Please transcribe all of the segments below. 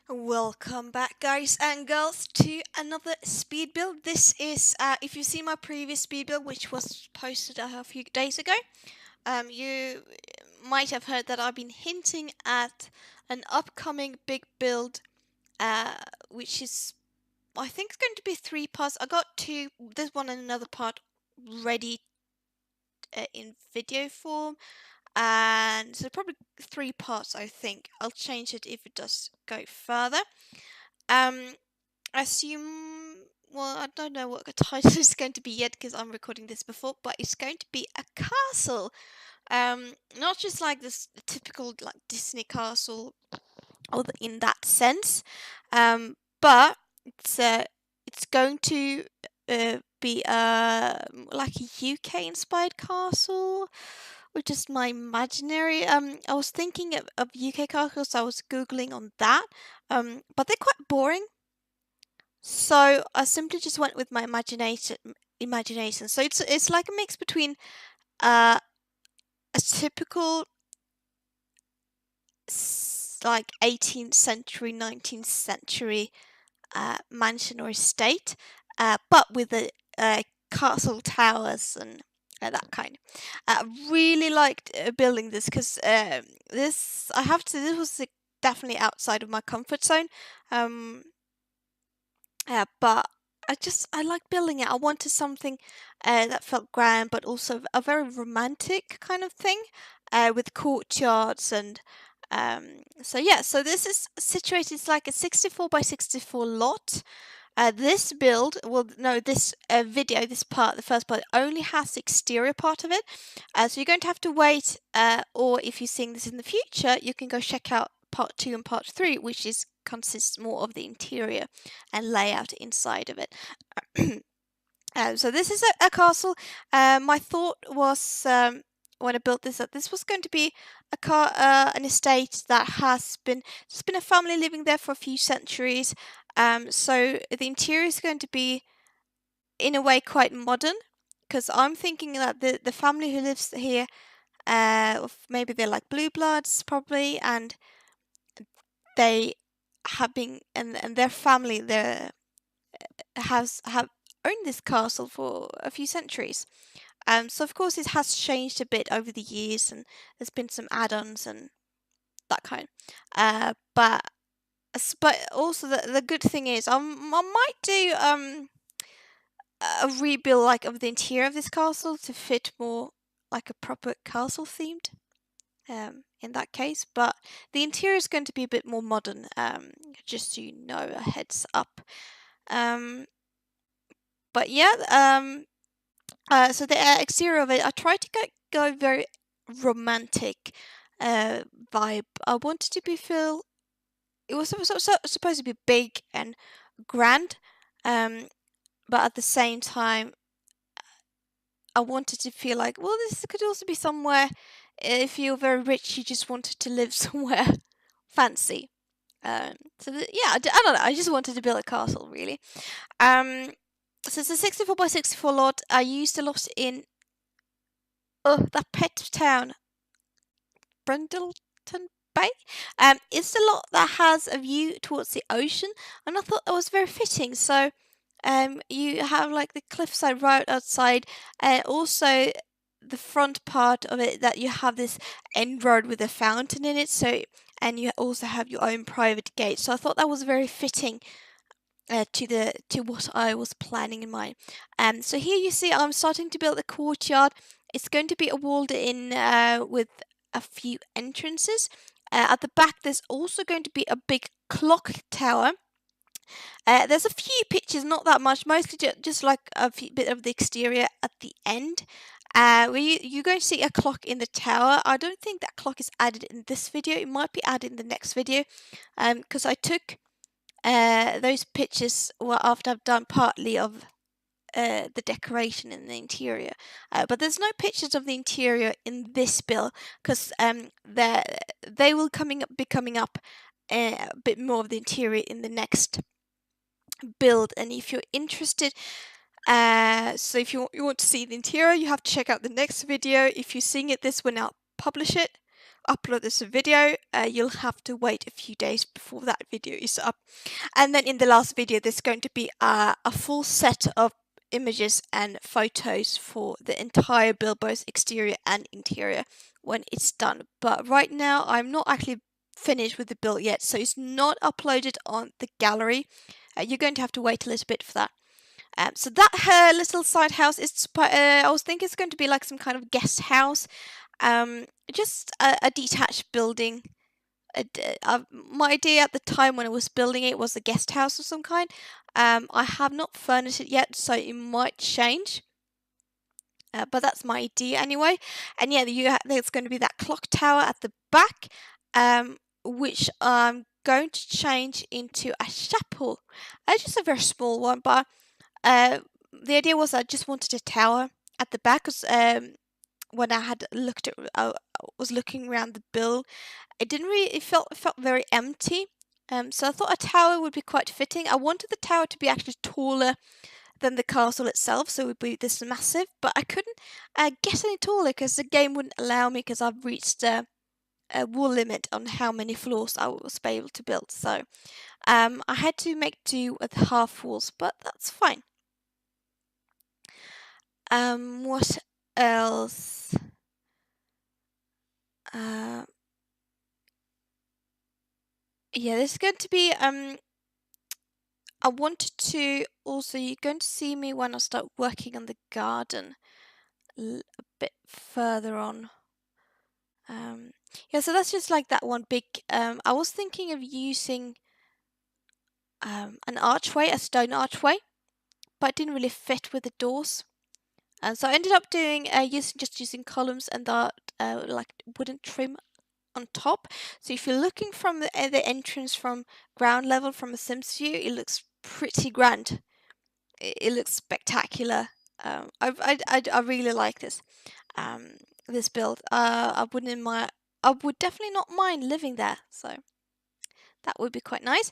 Welcome back, guys and girls, to another speed build. This is, if you see my previous speed build, which was posted a few days ago, you might have heard that I've been hinting at an upcoming big build, which is, I think, it's going to be 3 parts. I got two, this one and another part ready in video form, and so probably 3 parts. I think I'll change it if it does go further. Assume, well, I don't know what the title is going to be yet because I'm recording this before, but it's going to be a castle. Not just like this typical like Disney castle, or in that sense, but it's going to be like a UK inspired castle, or just my imaginary. I was thinking of UK castles, so I was googling on that. But they're quite boring. So I simply just went with my imagination. So it's like a mix between a typical like 18th century, 19th century mansion or estate, but with a castle towers and that kind. I really liked building this because this was definitely outside of my comfort zone. But I like building it. I wanted something that felt grand, but also a very romantic kind of thing, with courtyards and so yeah. So this is situated. It's like a 64 by 64 lot. This build, well, no, this video, this part, the first part, only has the exterior part of it. So you're going to have to wait, or if you're seeing this in the future, you can go check out part 2 and part 3, which consists more of the interior and layout inside of it. So this is a castle. My thought was, when I built this, that this was going to be an estate that has been a family living there for a few centuries. So the interior is going to be, in a way, quite modern, because I'm thinking that the family who lives here, maybe they're like blue bloods probably, and they have been, and their family have owned this castle for a few centuries. So of course it has changed a bit over the years, and there's been some add-ons and that kind. But also the good thing is, I might do a rebuild like of the interior of this castle to fit more like a proper castle themed. In that case, but the interior is going to be a bit more modern. Just so you know, a heads up. But yeah. So the exterior of it, I tried to go very romantic vibe. I wanted to feel. It was supposed to be big and grand, but at the same time, I wanted to feel like, well, this could also be somewhere. If you're very rich, you just wanted to live somewhere fancy. Yeah, I don't know. I just wanted to build a castle, really. So it's a 64 by 64 lot. I used a lot in that pet town, Brundleton Bay. It's a lot that has a view towards the ocean, and I thought that was very fitting. So, you have like the cliffside right outside, and also the front part of it that you have this end road with a fountain in it. So, and you also have your own private gate. So I thought that was very fitting. To what I was planning in mind. So here you see I'm starting to build a courtyard. It's going to be walled in with a few entrances. At the back, there's also going to be a big clock tower. There's a few pictures, not that much, mostly just like a bit of the exterior at the end. Where you're going to see a clock in the tower. I don't think that clock is added in this video. It might be added in the next video, because I took those pictures were after I've done partly of the decoration in the interior, but there's no pictures of the interior in this build because they will be coming up a bit more of the interior in the next build. And if you're interested, so if you want to see the interior, you have to check out the next video. If you're seeing it this when I'll publish it, upload this video, you'll have to wait a few days before that video is up. And then in the last video, there's going to be a full set of images and photos for the entire build, both exterior and interior, when it's done. But right now, I'm not actually finished with the build yet, so it's not uploaded on the gallery. You're going to have to wait a little bit for that. So that little side house is, I was thinking it's going to be like some kind of guest house, just a detached building. My idea at the time when I was building it was a guest house of some kind. I have not furnished it yet, so it might change. But that's my idea anyway. And yeah, there's going to be that clock tower at the back, which I'm going to change into a chapel. Just a very small one, but the idea was I just wanted a tower at the back, because when I had looked at, I was looking around the build, it felt very empty. So I thought a tower would be quite fitting. I wanted the tower to be actually taller than the castle itself, so it would be this massive, but I couldn't get any taller because the game wouldn't allow me, because I've reached a wall limit on how many floors I was able to build. So I had to make do with half walls, but that's fine. What else? Yeah, there's going to be I wanted to also, you're going to see me when I start working on the garden a bit further on. Yeah, so that's just like that one big, I was thinking of using an archway, a stone archway, but it didn't really fit with the doors. And so I ended up doing using columns and that like wooden trim on top. So if you're looking from the entrance from ground level from a Sims view, it looks pretty grand. It looks spectacular. I really like this this build. I would definitely not mind living there. So that would be quite nice.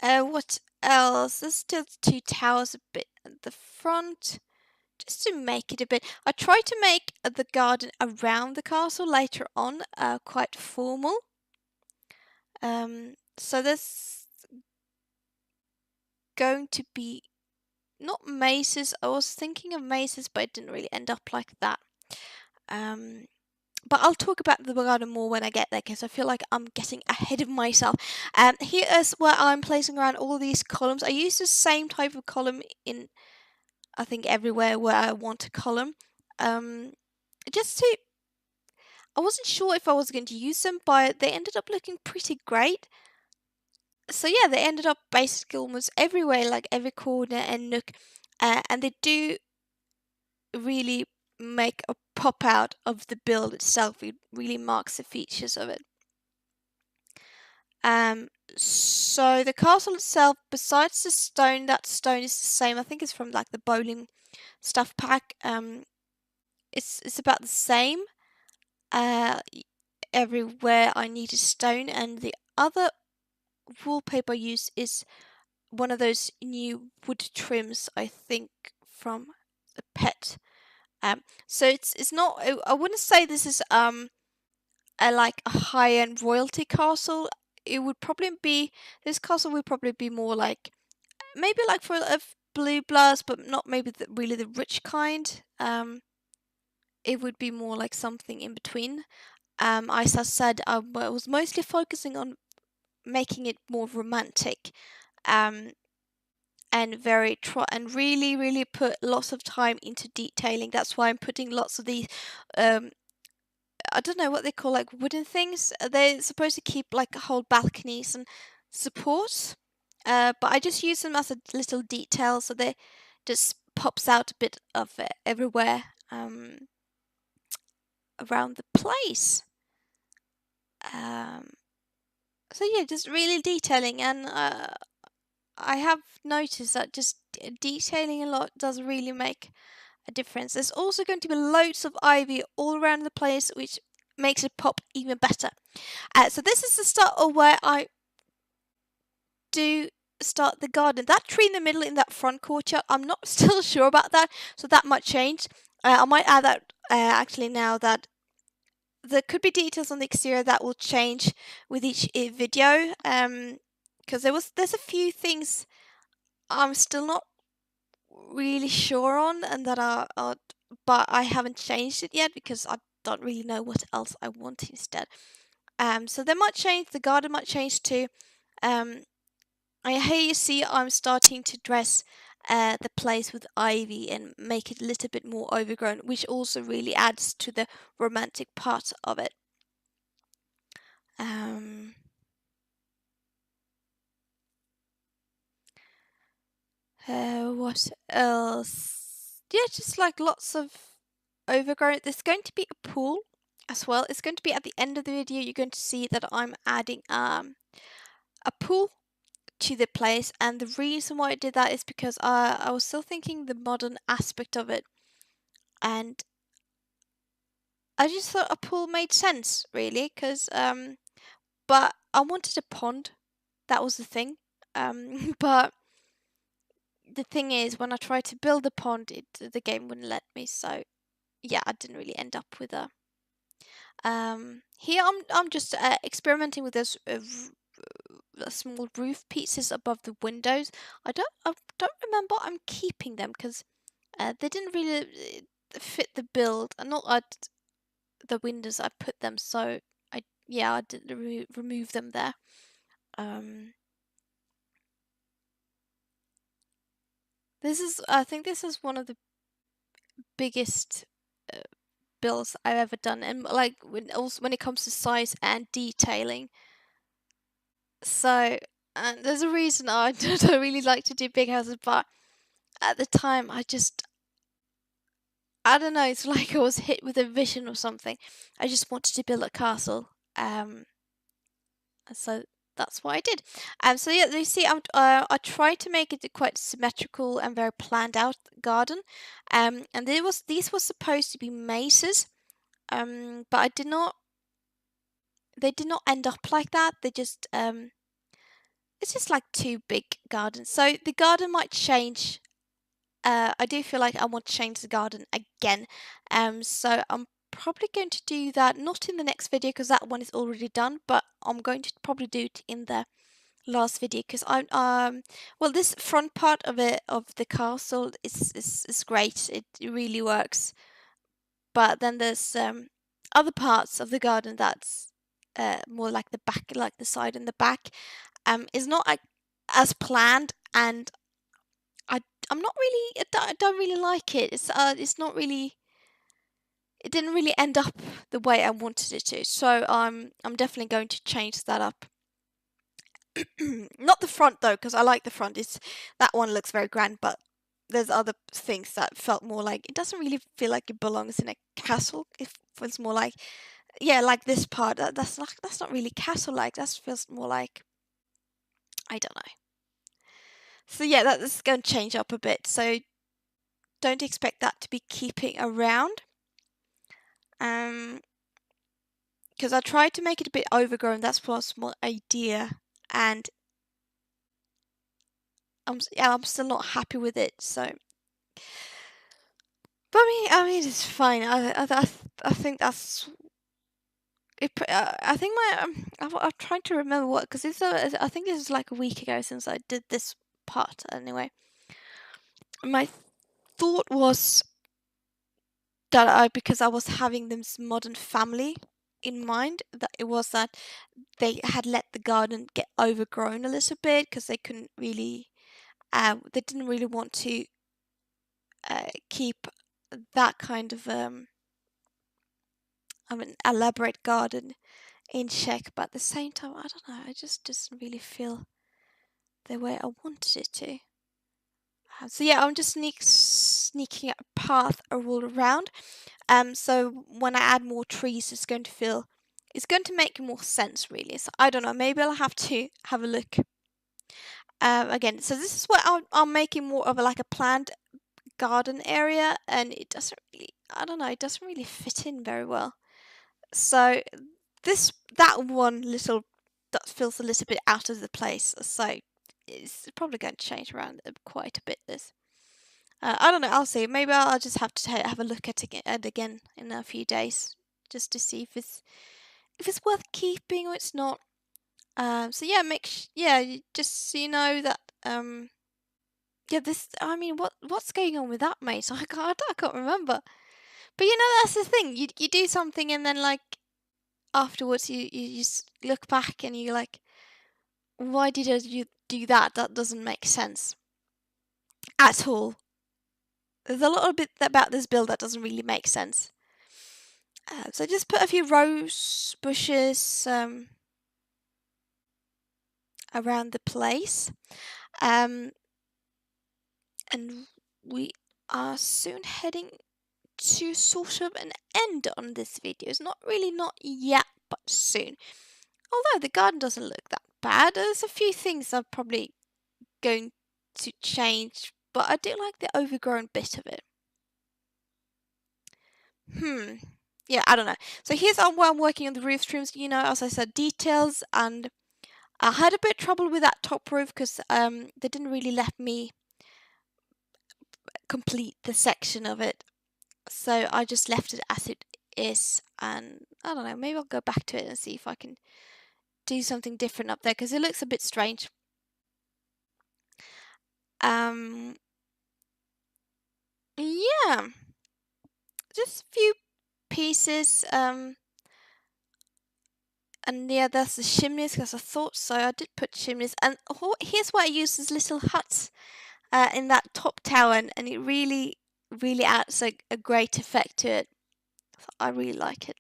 What else? There's still two towers a bit at the front, just to make it a bit. I tried to make the garden around the castle later on quite formal. So there's going to be not mazes. I was thinking of mazes, but it didn't really end up like that. But I'll talk about the garden more when I get there, because I feel like I'm getting ahead of myself. Here is where I'm placing around all these columns. I use the same type of column in, I think, everywhere where I want a column. Just to, I wasn't sure if I was going to use them, but they ended up looking pretty great. So yeah, they ended up basically almost everywhere, like every corner and nook, and they do really make a pop out of the build itself. It really marks the features of it. So the castle itself, besides the stone, that stone is the same. I think it's from like the bowling stuff pack. It's about the same. Everywhere I need a stone, and the other wallpaper I use is one of those new wood trims, I think, from the pet. So it's not. I wouldn't say this is like a high-end royalty castle. It would probably be, this castle would probably be more like, maybe like for a blue bloods, but not maybe really the rich kind. It would be more like something in between. As I said, I was mostly focusing on making it more romantic, and and really put lots of time into detailing. That's why I'm putting lots of these I don't know what they call, like wooden things. They're supposed to keep like whole balconies and supports, but I just use them as a little detail, so they just pops out a bit of it everywhere around the place. So yeah, just really detailing, and I have noticed that just detailing a lot does really make a difference. There's also going to be loads of ivy all around the place, which makes it pop even better. So this is the start of where I do start the garden. That tree in the middle in that front courtyard, I'm not still sure about that, so that might change. I might add that actually now that there could be details on the exterior that will change with each video. Because there's a few things I'm still not really sure on, and that are but I haven't changed it yet because I don't really know what else I want instead. So they might change. The garden might change too. Here you see I'm starting to dress the place with ivy and make it a little bit more overgrown, which also really adds to the romantic part of it. What else? Yeah, just like lots of overgrown. There's going to be a pool as well. It's going to be at the end of the video. You're going to see that I'm adding a pool to the place, and the reason why I did that is because I was still thinking the modern aspect of it, and I just thought a pool made sense, really, because but I wanted a pond. That was the thing. But the thing is, when I tried to build a pond, the game wouldn't let me. So yeah, I didn't really end up with a. Here I'm just experimenting with those small roof pieces above the windows. I don't remember I'm keeping them because they didn't really fit the build, and not at the windows I put them. So I did remove them there. I think this is one of the biggest uh, builds I've ever done, and like when it comes to size and detailing. So, and there's a reason I don't really like to do big houses, but at the time I don't know, it's like I was hit with a vision or something. I just wanted to build a castle. So that's what I did. So yeah, you see, I tried to make it quite symmetrical and very planned out garden. And these were supposed to be mazes. But I did not. They did not end up like that. They just it's just like two big gardens. So the garden might change. I do feel like I want to change the garden again. So I'm probably going to do that not in the next video because that one is already done, but I'm going to probably do it in the last video because well, this front part of the castle is great. It really works. But then there's other parts of the garden that's more like the back, like the side and the back, is not as planned, and I'm not really, I don't really like it. It's not really, it didn't really end up the way I wanted it to. So I'm definitely going to change that up. Not the front though, because I like the front. That one looks very grand, but there's other things that felt more like it doesn't really feel like it belongs in a castle. It feels more like, yeah, like this part. That's not really castle like. That feels more like, I don't know. So yeah, that's going to change up a bit. So don't expect that to be keeping around. Because I tried to make it a bit overgrown. That's was my idea, and I'm still not happy with it. So, but I mean, it's fine. I think that's it. I think I'm trying to remember what, because I think this was like a week ago since I did this part. Anyway, my thought was that because I was having this modern family in mind, that it was that they had let the garden get overgrown a little bit because they couldn't really, they didn't really want to keep that kind of an elaborate garden in check. But at the same time, I don't know, I just doesn't really feel the way I wanted it to. So yeah, I'm just sneaking a path all around. So when I add more trees, it's going to make more sense, really. So I don't know, maybe I'll have to have a look again. So this is what I'm making more of like a planned garden area, and it doesn't really, I don't know, it doesn't really fit in very well. So that one little that feels a little bit out of the place. So it's probably going to change around quite a bit. This. I don't know. I'll see. Maybe I'll just have to have a look at it again in a few days, just to see if it's worth keeping or it's not. So yeah, just so you know that yeah, this. I mean, what's going on with that, mate? I can't remember. But you know, that's the thing. You do something and then like afterwards you just look back and you're like, why did you do that? That doesn't make sense at all. There's a little bit about this build that doesn't really make sense. So just put a few rose bushes around the place. And we are soon heading to sort of an end on this video. It's not yet, but soon. Although the garden doesn't look that bad. There's a few things I'm probably going to change, but I do like the overgrown bit of it. Yeah, I don't know. So here's where I'm working on the roof trims. You know, as I said, details, and I had a bit of trouble with that top roof because they didn't really let me complete the section of it. So I just left it as it is, and I don't know, maybe I'll go back to it and see if I can do something different up there because it looks a bit strange. Yeah, just a few pieces. And yeah, there's the chimneys because I thought so. I did put chimneys, and here's why I use these little huts in that top tower, and it really adds a great effect to it. So I really like it.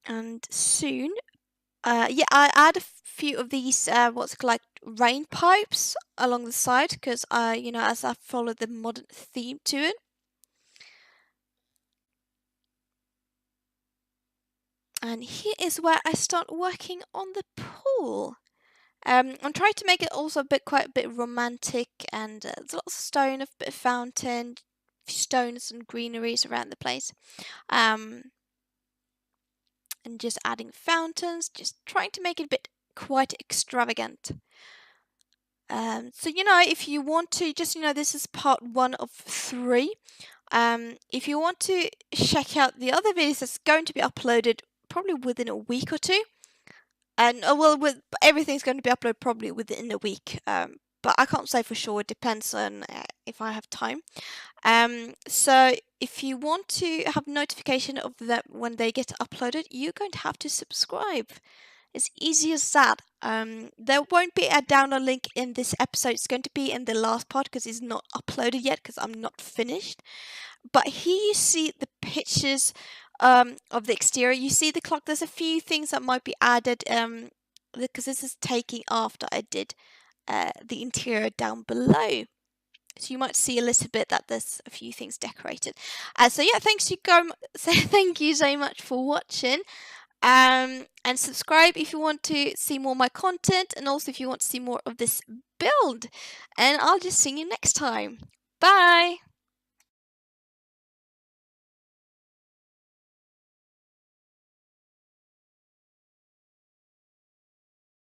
And soon, yeah, I add a few of these what's like rain pipes along the side because you know, as I follow the modern theme to it. And here is where I start working on the pool. I'm trying to make it also quite a bit romantic, and there's lots of stone, a bit of fountain, stones and greeneries around the place. And just adding fountains, just trying to make it a bit quite extravagant. So you know, if you want to, just you know, this is part 1 of 3. If you want to check out the other videos that's going to be uploaded probably within a week or 2. And well, everything's going to be uploaded probably within a week. But I can't say for sure. It depends on if I have time. So if you want to have notification of them when they get uploaded, you're going to have to subscribe. It's easy as that. There won't be a download link in this episode. It's going to be in the last part because it's not uploaded yet because I'm not finished. But here you see the pictures of the exterior. You see the clock. There's a few things that might be added because this is taking after I did the interior down below. So you might see a little bit that there's a few things decorated. So yeah, thank you so much for watching. And subscribe if you want to see more of my content, and also if you want to see more of this build. And I'll just see you next time. Bye!